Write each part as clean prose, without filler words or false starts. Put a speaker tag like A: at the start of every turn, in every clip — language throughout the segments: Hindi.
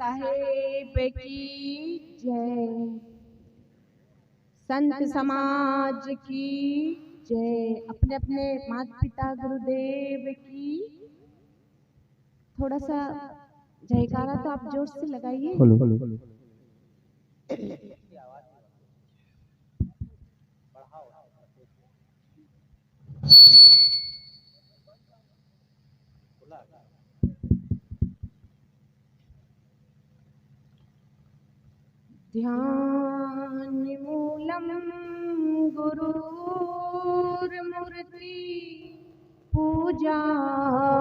A: साहेब की जय, संत समाज की जय, अपने अपने माता पिता गुरुदेव की थोड़ा सा जयकारा तो आप जोर से लगाइए। ध्यान मूलम गुरुर्मूर्ति, पूजा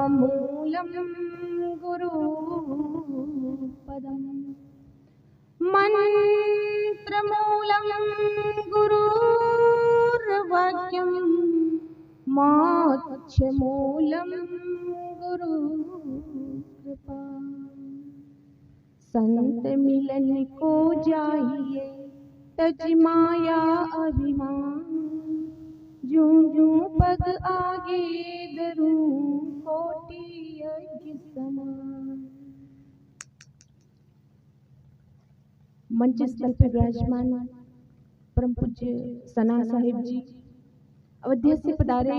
A: मूलम गुरुपदम, मंत्र मूलम गुरुर्वाक्यम, मोक्ष मूलम गुरुकृपा। संत मिलन को जाइए तज माया अभिमान, जूं जूं पग आगे दरूं कोटि यज्ञ समान। मंच स्थल पर विराजमान परम पूज्य सना साहिब जी, अयोध्या से पधारे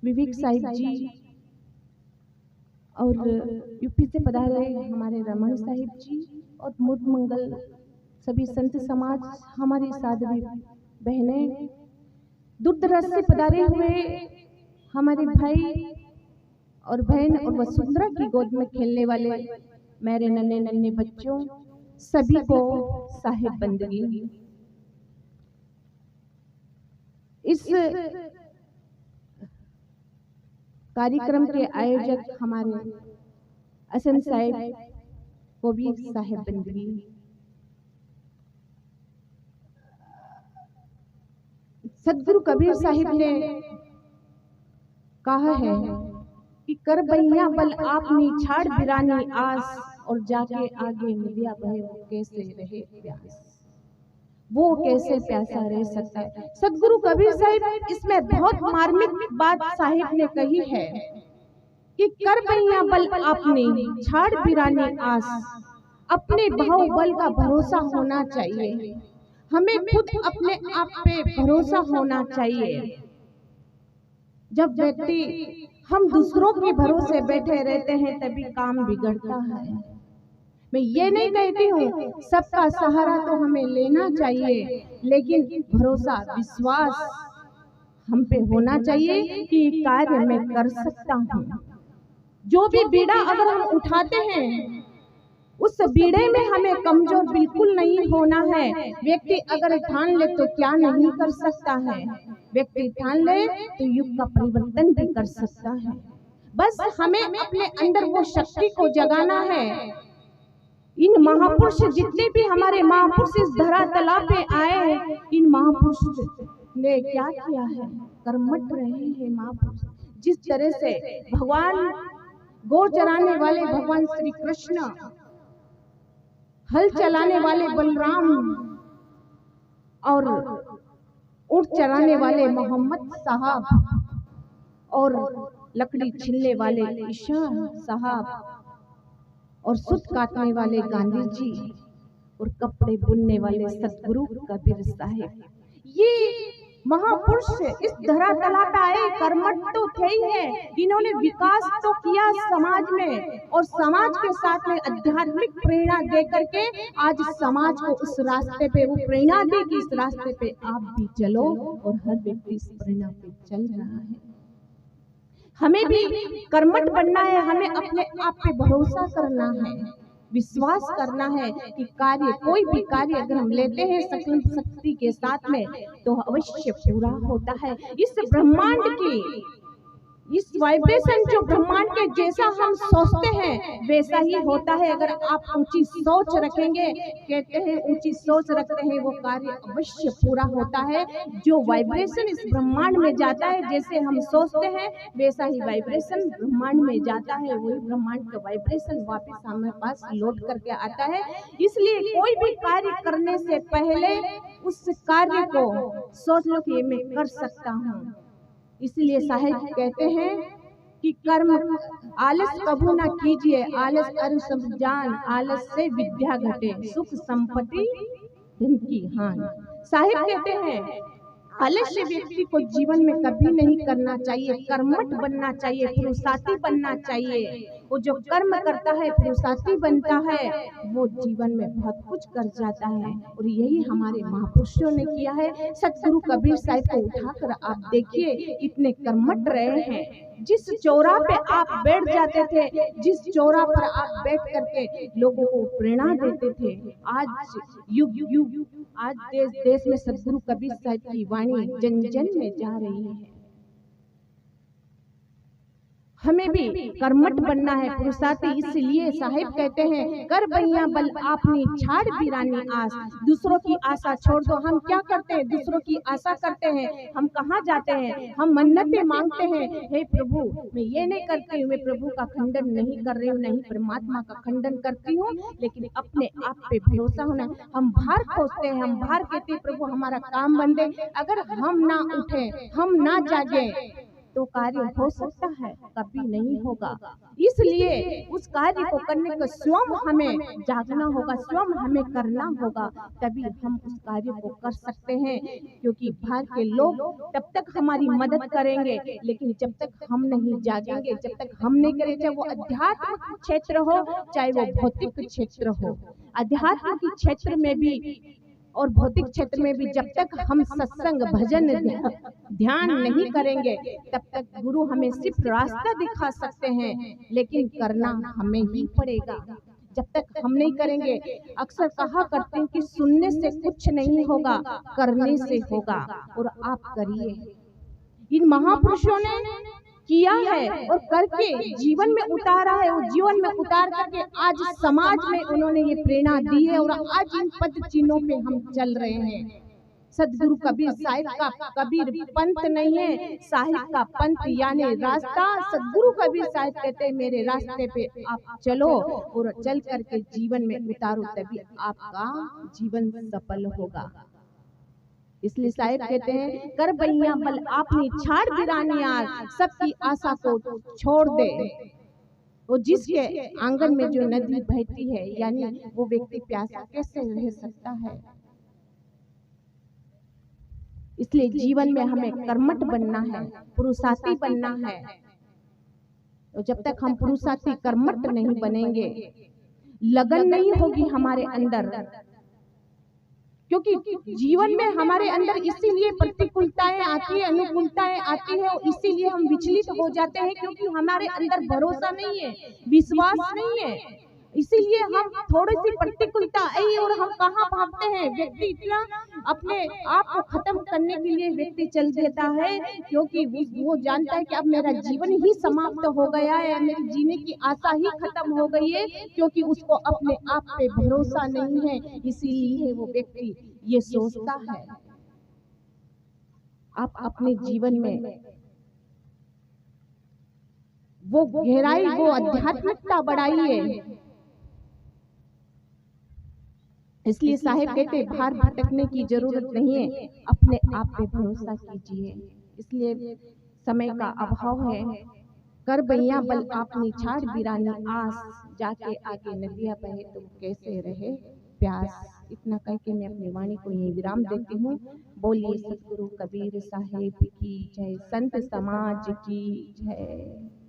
A: विवेक साहिब जी और यूपी से पधारे हमारे रमन साहिब जी और मूर्त मंगल सभी संत समाज, हमारी साध्वी बहनें, दूर दराज से पधारे हुए हमारे भाई और बहन और वसुंधरा की गोद में खेलने वाले मेरे नन्हे नन्हे बच्चों, सभी को साहिब बंदगी। इस कार्यक्रम के आयोजक हमारे असम साहिब को भी साहिब बंदगी। सदगुरु कबीर साहिब ने कहा है कि कर बैया बल आपनी छाड़ बिरानी आस, और जाके आगे नदिया बहे वो कैसे रहे प्यास, वो कैसे प्यासा रह सकता है। सदगुरु कबीर साहिब इसमें बहुत मार्मिक बात साहिब ने कही है कि कर बैया बल आपने छाड़ बिरानी आस, अपने भाव बल का भरोसा होना चाहिए, हमें खुद अपने आप पे भरोसा होना चाहिए। जब व्यक्ति हम दूसरों के भरोसे बैठे रहते हैं तभी काम बिगड़ता है। मैं ये नहीं कहती हूँ सबका सहारा तो हमें लेना चाहिए, लेकिन भरोसा विश्वास हम पे होना चाहिए कि ये कार्य मैं कर सकता हूँ। जो भी बीड़ा अगर हम उठाते हैं उस बीड़े में हमें कमजोर बिल्कुल नहीं होना है। व्यक्ति अगर ठान ले तो क्या नहीं कर सकता है, व्यक्ति ठान ले तो युग का परिवर्तन भी कर सकता है। बस हमें अपने अंदर वो शक्ति को जगाना है। इन महापुरुष जितने भी हमारे महापुरुष इस धरातल पे आए, इन महापुरुष ने क्या किया है, कर्मठ रहे हैं महापुरुष। जिस तरह से भगवान गौ चराने वाले भगवान श्री कृष्ण, हल चलाने वाले बलराम और ऊंट चराने वाले मोहम्मद साहब और लकड़ी छीलने वाले ईशा साहब और सूत काटने वाले गांधी जी और कपड़े बुनने वाले सतगुरु कबीर साहिब, ये महापुरुष इस धरातल पे आए, कर्मठ तो थे ही है। इन्होंने विकास तो किया समाज में और समाज के साथ में आध्यात्मिक प्रेरणा दे करके आज समाज को उस रास्ते पे वो प्रेरणा दी कि इस रास्ते पे आप भी चलो, और हर व्यक्ति इस प्रेरणा पे चल रहा है। हमें भी कर्मठ बनना है, हमें अपने आप पे भरोसा करना है, विश्वास करना है कि कार्य, कोई भी कार्य अगर हम लेते हैं सकल शक्ति के साथ में तो अवश्य पूरा होता है। इस ब्रह्मांड की इस वाइब्रेशन जो ब्रह्मांड के जैसा हम सोचते हैं वैसा ही होता है। अगर आप ऊंची सोच रखेंगे, कहते हैं ऊंची सोच रखते हैं वो कार्य अवश्य पूरा होता है। जो वाइब्रेशन इस ब्रह्मांड में जाता है, जैसे हम सोचते हैं वैसा ही वाइब्रेशन ब्रह्मांड में जाता है, वही ब्रह्मांड का वाइब्रेशन वापस हमारे पास लौट करके आता है। इसलिए कोई भी कार्य करने से पहले उस कार्य को सोच लो कि मैं कर सकता हूँ। इसलिए साहिब कहते हैं कि कर्म आलस कबू ना कीजिए, आलस अरु सब जान, आलस से विद्या घटे, सुख संपत्ति धन की हानि। साहिब कहते हैं आलस्य व्यक्ति को जीवन में कभी नहीं करना चाहिए, कर्मठ बनना चाहिए, पुरुषार्थी बनना चाहिए। वो जो कर्म करता है, पुरुषार्थी बनता है, वो जीवन में बहुत कुछ कर जाता है। और यही हमारे महापुरुषों ने किया है। सतगुरु कबीर साहब को उठाकर आप देखिए, इतने कर्मठ रहे हैं। जिस चौरा पे आप बैठ जाते थे, जिस चौरा पर आप बैठ करके लोगों को प्रेरणा देते थे, आज युग युग आज देश देश में सतगुरु कबीर साहब की वाणी जन जन में जा रही है। हमें भी कर्मठ बनना है, पुरुषार्थी। इसलिए साहिब कहते हैं कर बैया बल आपनी छाड़ बिरानी आस, दूसरों की आशा छोड़ दो। हम क्या करते हैं? दूसरों की आशा करते हैं। हम कहाँ जाते हैं? हम मन्नतें मांगते हैं, हे प्रभु मैं ये नहीं करती हूँ, मैं प्रभु का खंडन नहीं कर रही हूँ, नहीं परमात्मा का खंडन करती हूँ, लेकिन अपने आप पे भरोसा होना। हम भार खोजते हैं, हम भार कहते हैं प्रभु हमारा काम बन दे। अगर हम ना उठे, हम ना जागे तो कार्य हो सकता है, कभी नहीं होगा। इसलिए उस कार्य को करने का स्वयं हमें जागना होगा, स्वयं हमें करना होगा, तभी हम उस कार्य को कर सकते हैं। क्योंकि बाहर के लोग तब तक हमारी मदद करेंगे, लेकिन जब तक हम नहीं जागेंगे, जब तक हम नहीं करेंगे, चाहे वो अध्यात्म क्षेत्र हो, चाहे वो भौतिक क्षेत्र हो, अध्यात्म के क्षेत्र में भी और भौतिक क्षेत्र में भी जब तक हम सत्संग भजन ध्यान नहीं करेंगे, तब तक गुरु हमें सिर्फ रास्ता दिखा सकते हैं, लेकिन करना हमें ही पड़ेगा। जब तक हम नहीं करेंगे, अक्सर कहा करते हैं कि सुनने से कुछ नहीं होगा, करने से होगा। और आप करिए। इन महापुरुषों ने किया है और करके जीवन में उतारा है, और जीवन में उतार करके आज समाज में उन्होंने ये प्रेरणा दी है। और आज इन पद चिन्हों पे हम चल रहे हैं। सतगुरु कबीर साहिब का कबीर पंथ नहीं है, साहिब का पंथ यानी रास्ता। सतगुरु कबीर साहिब कहते हैं मेरे रास्ते पे आप चलो और चल करके जीवन में उतारो, तभी आपका जीवन सफल होगा। इसलिए साहिब कहते हैं कर बैया बल आपनी छाड़ बिरानी आस, सबकी आशा को छोड़ दे। वो जिसके आंगन में जो नदी बहती है, यानी वो व्यक्ति प्यासा कैसे रह सकता है। इसलिए जीवन में हमें कर्मठ बनना है, पुरुषार्थी बनना है। तो जब तक हम पुरुषार्थी कर्मठ नहीं बनेंगे, लगन नहीं होगी हमारे अंदर, क्योंकि जीवन में हमारे अंदर इसीलिए प्रतिकूलताएं आती है, अनुकूलताएं आती है, और इसीलिए हम विचलित हो जाते हैं, क्योंकि हमारे अंदर भरोसा नहीं है, विश्वास नहीं है। इसीलिए हम थोड़ी सी प्रतिकूलता आई और हम कहाँ भागते हैं। व्यक्ति इतना अपने आप को खत्म करने के लिए व्यक्ति चल देता है, क्योंकि वो जानता है कि अब मेरा जीवन ही समाप्त हो गया है, मेरी जीने की आशा ही खत्म हो गई है, क्योंकि उसको अपने आप पे भरोसा नहीं है। इसीलिए वो व्यक्ति ये सोचता है। आप अपने जीवन में वो गहराई, वो आध्यात्मिकता बढ़ाइए। इसलिए साहिब कहते बाहर भटकने की जरूरत नहीं है, अपने आप पे भरोसा कीजिए। इसलिए समय का अभाव है। कर बैया बल आपनी छाड़ बिरानी आस, जाके आगे नदियां बहे तुम कैसे रहे प्यास। इतना कह के मैं अपनी वाणी को यही विराम देती हूँ। बोलिए सतगुरु कबीर साहिब की जय, संत समाज की जय।